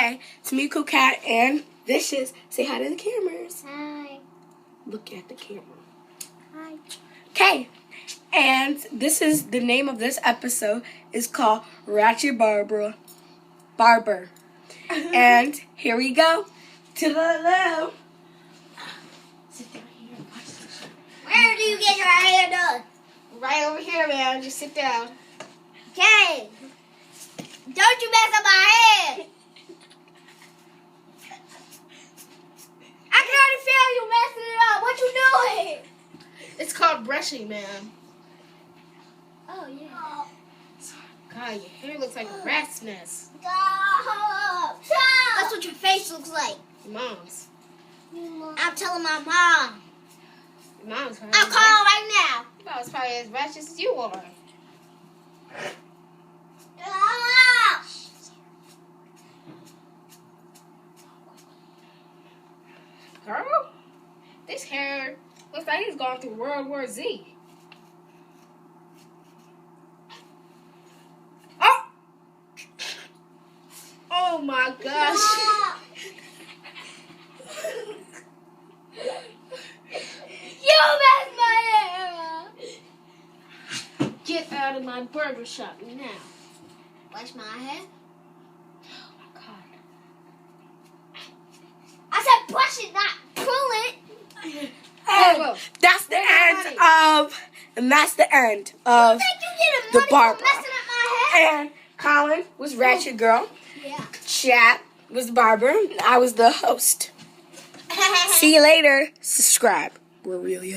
Hey, it's me, Cool Cat, and Vicious. Say hi to the cameras. Hi. Look at the camera. Hi. Okay, and this is the name of this episode is called Ratchet Barber. And here we go. To the left. Sit down here and watch this show. Where do you get your hair done? Right over here, man. Just sit down. Okay. Don't you mess up my head. I can already feel you messing it up. What you doing? It's called brushing, man. Oh, yeah. God, your hair looks like a rat's nest. Stop. Stop. That's what your face looks like. Your mom's. I'm telling my mom. Your mom's probably I'll call her right now. Your mom's probably as ratchet as you are. Stop. Girl, this hair looks like he's gone through World War Z. Oh! Oh my gosh. Stop. You messed my hair up. Get out of my barber shop now. Wash my hair. Oh my God. I said brush it, not pull it. Oh, that's the end of, and that's the end of You think you get the money barber. for messing up my hair? And Colin was Ratchet Girl. Yeah. Chat was the barber. And I was the host. See you later. Subscribe. We're really